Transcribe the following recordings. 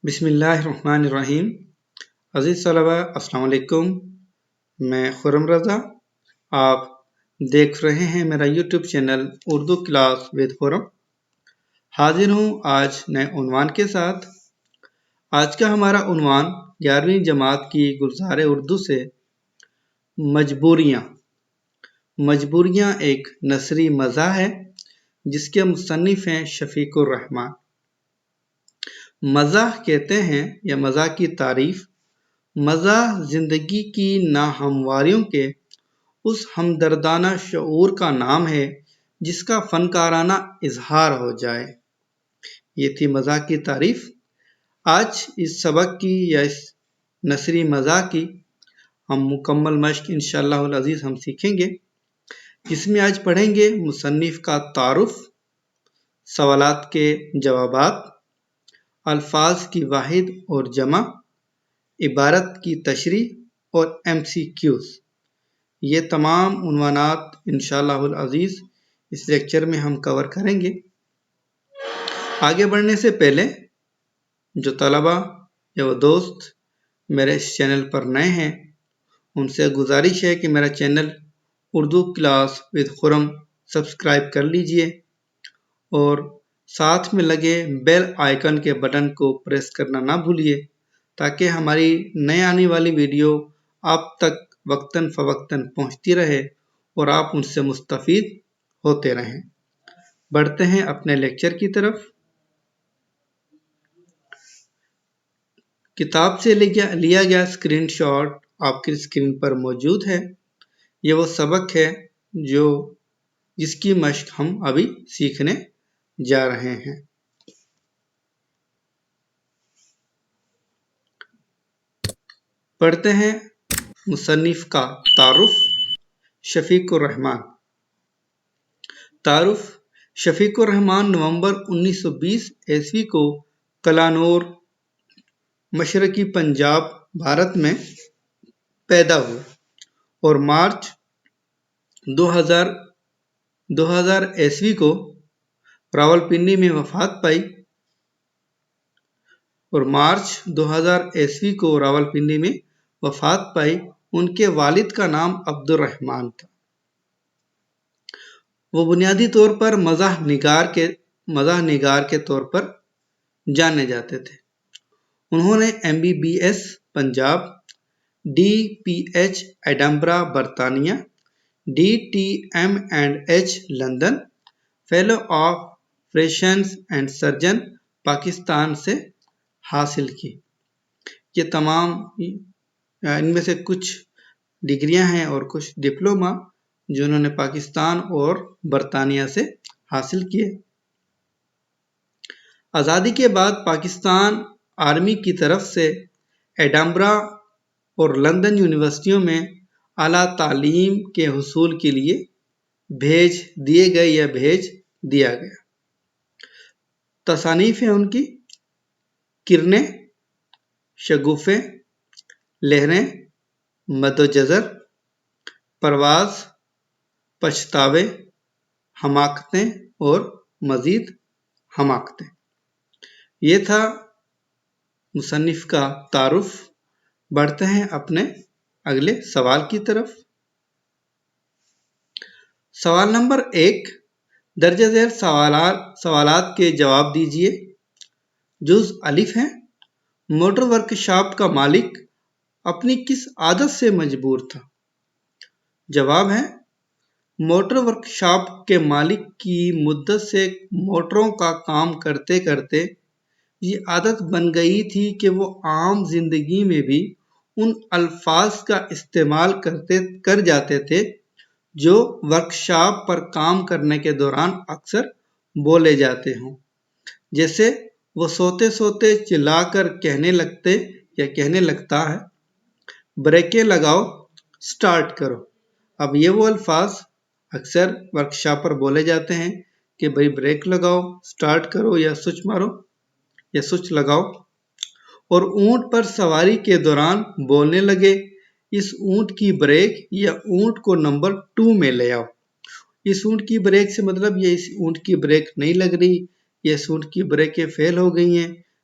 بسم اللہ الرحمن الرحیم۔ عزیز طلبہ السلام علیکم، میں خرم رضا، آپ دیکھ رہے ہیں میرا YouTube channel Urdu class with Khurram. حاضر ہوں آج نئے عنوان کے ساتھ۔ آج کا ہمارا عنوان 11ویں جماعت کی گلزار اردو سے مجبوریاں ایک نثری مزاح ہے جس کے مصنف ہیں شفیق الرحمان۔ مزاح کہتے ہیں یا مزاح کی تعریف، مزاح زندگی کی ناہمواریوں کے اس ہمدردانہ شعور کا نام ہے جس کا فنکارانہ اظہار ہو جائے۔ یہ تھی مزاح کی تعریف۔ آج اس سبق کی یا اس نثری مزاح کی ہم مکمل مشق انشاءاللہ العزیز ہم سیکھیں گے، جس میں آج پڑھیں گے مصنف کا تعارف، سوالات کے جوابات، الفاظ کی واحد اور جمع، عبارت کی تشریح اور MCQs۔ یہ تمام عنوانات انشاءاللہ العزیز اس لیکچر میں ہم کور کریں گے۔ آگے بڑھنے سے پہلے جو طلبہ یا وہ دوست میرے اس چینل پر نئے ہیں، ان سے گزارش ہے کہ میرا channel Urdu class with Khurram subscribe کر لیجئے اور ساتھ میں لگے بیل آئیکن کے بٹن کو پریس کرنا نہ بھولیے تاکہ ہماری نئے آنے والی ویڈیو آپ تک وقتاً فوقتاً پہنچتی رہے اور آپ ان سے مستفید ہوتے رہیں۔ بڑھتے ہیں اپنے لیکچر کی طرف۔ کتاب سے لیا گیا اسکرین شاٹ آپ کی اسکرین پر موجود ہے۔ یہ وہ سبق ہے جس کی مشق ہم ابھی سیکھنے جا رہے ہیں۔ پڑھتے ہیں مصنف کا تعارف، شفیق الرحمان۔ تعارف: شفیق الرحمان نومبر 1920 عیسوی کو کلانور، مشرقی پنجاب، بھارت میں پیدا ہوئے اور مارچ 2000 عیسوی کو راولپنڈی میں وفات پائی۔ ان کے والد کا نام عبد الرحمان تھا۔ وہ بنیادی طور پر مزاح نگار کے طور پر جانے جاتے تھے۔ انہوں نے MBBS پنجاب، DPH ایڈنبرا برطانیہ، DTM&H London, fellow of فزیشینز and surgeon Pakistan سے حاصل کی۔ یہ تمام ان میں سے کچھ ڈگریاں ہیں اور کچھ ڈپلوما جو انہوں نے پاکستان اور برطانیہ سے حاصل کیے۔ آزادی کے بعد پاکستان آرمی کی طرف سے ایڈنبرا اور لندن یونیورسٹیوں میں اعلیٰ تعلیم کے حصول کے لیے بھیج دیا گیا۔ تصانیف ہیں ان کی: کرنیں، شگوفے، لہریں، مد و جزر، پرواز، پچھتاوے، حماقتیں اور مزید حماقتیں۔ یہ تھا مصنف کا تعارف۔ بڑھتے ہیں اپنے اگلے سوال کی طرف۔ سوال نمبر 1، درجہ ذیل سوالات کے جواب دیجیے۔ جز الف ہے، موٹر ورکشاپ کا مالک اپنی کس عادت سے مجبور تھا؟ جواب ہے، موٹر ورکشاپ کے مالک کی مدت سے موٹروں کا کام کرتے کرتے یہ عادت بن گئی تھی کہ وہ عام زندگی میں بھی ان الفاظ کا استعمال کر جاتے تھے جو ورکشاپ پر کام کرنے کے دوران اکثر بولے جاتے ہوں۔ جیسے وہ سوتے سوتے چلا کر کہنے لگتا ہے، بریکیں لگاؤ، سٹارٹ کرو۔ اب یہ وہ الفاظ اکثر ورکشاپ پر بولے جاتے ہیں کہ بھئی بریک لگاؤ، سٹارٹ کرو یا سوئچ مارو یا سوئچ لگاؤ۔ اور اونٹ پر سواری کے دوران بولنے لگے، اس اونٹ کی بریک یا اونٹ کو نمبر 2 میں لے آؤ۔ اس اونٹ کی بریک سے مطلب یہ اس اونٹ کی بریک نہیں لگ رہی، یہ اس اونٹ کی بریکیں فیل ہو گئی ہیں،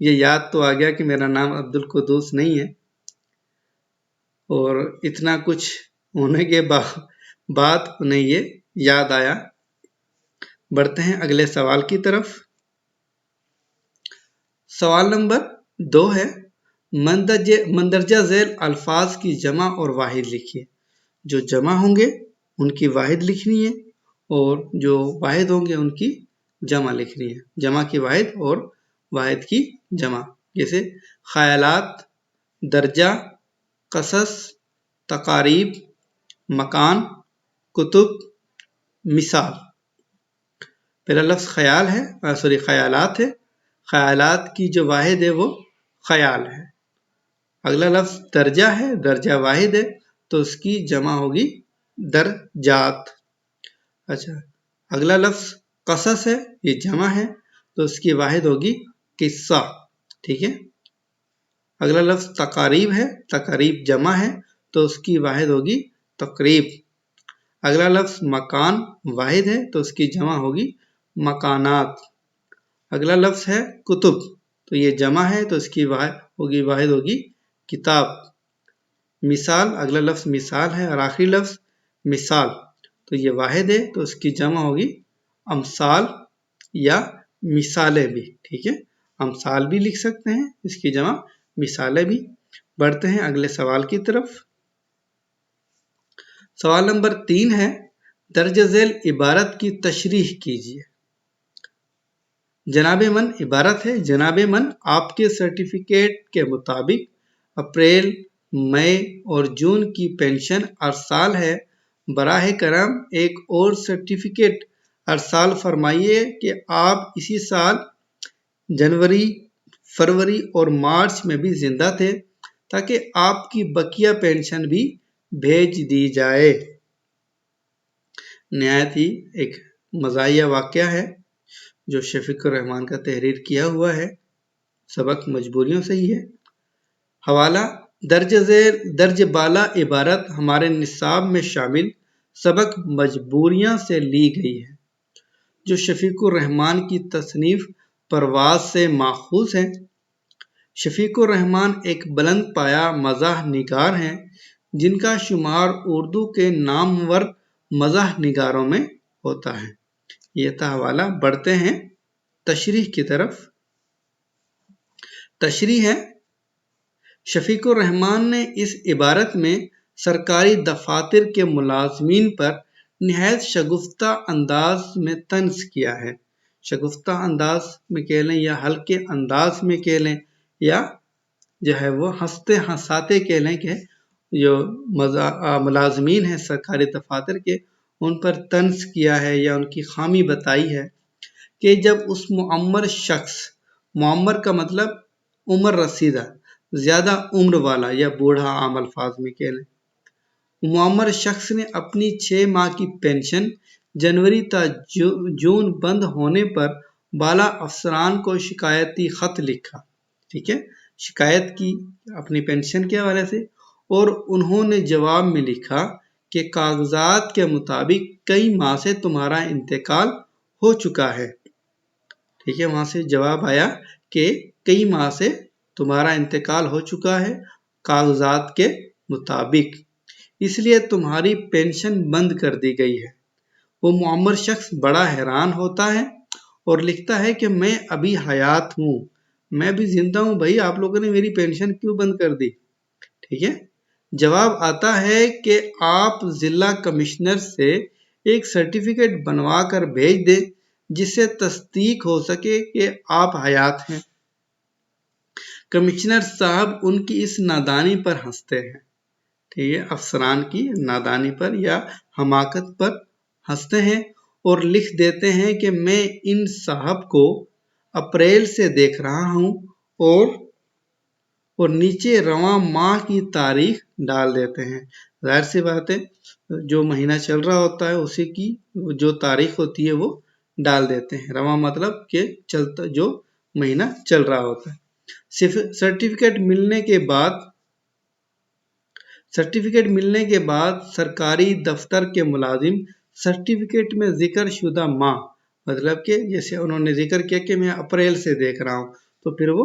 یہ یاد تو آ گیا کہ میرا نام عبدالقدوس نہیں ہے، اور اتنا کچھ ہونے کے بعد انہیں یہ یاد آیا۔ بڑھتے ہیں اگلے سوال کی طرف۔ سوال نمبر 2 ہے، مندرجہ ذیل الفاظ کی جمع اور واحد لکھیے۔ جو جمع ہوں گے ان کی واحد لکھنی ہے، اور جو واحد ہوں گے ان کی جمع لکھنی ہے۔ جمع کی واحد اور واحد کی جمع، جیسے خیالات، درجہ، قصص، تقاریب، مکان، کتب، مثال۔ پہلا لفظ خیال ہے، خیالات ہے۔ خیالات کی جو واحد ہے وہ خیال ہے۔ اگلا لفظ درجہ ہے، درجہ واحد ہے تو اس کی جمع ہوگی درجات۔ اچھا، اگلا لفظ قصص ہے، یہ جمع ہے تو اس کی واحد ہوگی قصہ، ٹھیک ہے۔ اگلا لفظ تقاریب ہے، تقاریب جمع ہے تو اس کی واحد ہوگی تقریب۔ اگلا لفظ مکان واحد ہے تو اس کی جمع ہوگی مکانات۔ اگلا لفظ ہے کتب، تو یہ جمع ہے تو اس کی واحد ہوگی کتاب۔ مثال، اگلا لفظ مثال ہے، اور آخری لفظ مثال، تو یہ واحد ہے تو اس کی جمع ہوگی امثال یا مثالیں بھی، ٹھیک ہے۔ امثال بھی لکھ سکتے ہیں، اس کی جمع مثالیں بھی۔ بڑھتے ہیں اگلے سوال کی طرف۔ سوال نمبر 3 ہے، درج ذیل عبارت کی تشریح کیجیے۔ جناب من عبارت ہے، جناب من آپ کے سرٹیفکیٹ کے مطابق اپریل، مئی اور جون کی پینشن ارسال ہے۔ براہ کرم ایک اور سرٹیفکیٹ ارسال فرمائیے کہ آپ اسی سال جنوری، فروری اور مارچ میں بھی زندہ تھے، تاکہ آپ کی بقیہ پینشن بھی بھیج دی جائے۔ نہایت ہی ایک مزاحیہ واقعہ ہے جو شفیق الرحمان کا تحریر کیا ہوا ہے۔ سبق مجبوریوں سے ہی ہے۔ حوالہ، درج بالا عبارت ہمارے نصاب میں شامل سبق مجبوریاں سے لی گئی ہے، جو شفیق الرحمان کی تصنیف پرواز سے ماخوذ ہے۔ شفیق الرحمان ایک بلند پایہ مزاح نگار ہیں، جن کا شمار اردو کے نامور مزاح نگاروں میں ہوتا ہے۔ یہ تھا حوالہ۔ بڑھتے ہیں تشریح کی طرف۔ تشریح ہے، شفیق الرحمان نے اس عبارت میں سرکاری دفاتر کے ملازمین پر نہایت شگفتہ انداز میں طنز کیا ہے۔ شگفتہ انداز میں کہہ لیں یا ہلکے انداز میں کہہ لیں، یا جو ہے وہ ہنستے ہنساتے کہہ لیں کہ جو ملازمین ہیں سرکاری دفاتر کے، ان پر طنز کیا ہے یا ان کی خامی بتائی ہے کہ جب اس معمر شخص، معمر کا مطلب عمر رسیدہ، زیادہ عمر والا یا بوڑھا، عام الفاظ میں کہہ لیں، معمر شخص نے اپنی 6 ماہ کی پینشن جنوری تا جون بند ہونے پر بالا افسران کو شکایتی خط لکھا، ٹھیک ہے، شکایت کی اپنی پینشن کے حوالے سے، اور انہوں نے جواب میں لکھا کہ کاغذات کے مطابق کئی ماہ سے تمہارا انتقال ہو چکا ہے، ٹھیک ہے۔ وہاں سے جواب آیا کہ کئی ماہ سے تمہارا انتقال ہو چکا ہے کاغذات کے مطابق، اس لیے تمہاری پینشن بند کر دی گئی ہے۔ وہ معمر شخص بڑا حیران ہوتا ہے اور لکھتا ہے کہ میں ابھی حیات ہوں، میں بھی زندہ ہوں، بھائی آپ لوگوں نے میری پینشن کیوں بند کر دی، ٹھیک ہے۔ جواب آتا ہے کہ آپ ضلع کمشنر سے ایک سرٹیفکیٹ بنوا کر بھیج دیں جس سے تصدیق ہو سکے کہ آپ حیات ہیں۔ کمشنر صاحب ان کی اس نادانی پر ہنستے ہیں، ٹھیک ہے، افسران کی نادانی پر یا حماقت پر ہنستے ہیں اور لکھ دیتے ہیں کہ میں ان صاحب کو اپریل سے دیکھ رہا ہوں، اور نیچے رواں ماہ کی تاریخ ڈال دیتے ہیں۔ ظاہر سی بات ہے، جو مہینہ چل رہا ہوتا ہے اسی کی جو تاریخ ہوتی ہے وہ ڈال دیتے ہیں۔ رواں مطلب کہ چلتا جو مہینہ چل رہا ہوتا ہے۔ سرٹیفکیٹ ملنے کے بعد سرکاری دفتر کے ملازم سرٹیفکیٹ میں ذکر شدہ ماہ، مطلب کہ جیسے انہوں نے ذکر کیا کہ میں اپریل سے دیکھ رہا ہوں، تو پھر وہ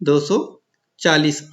240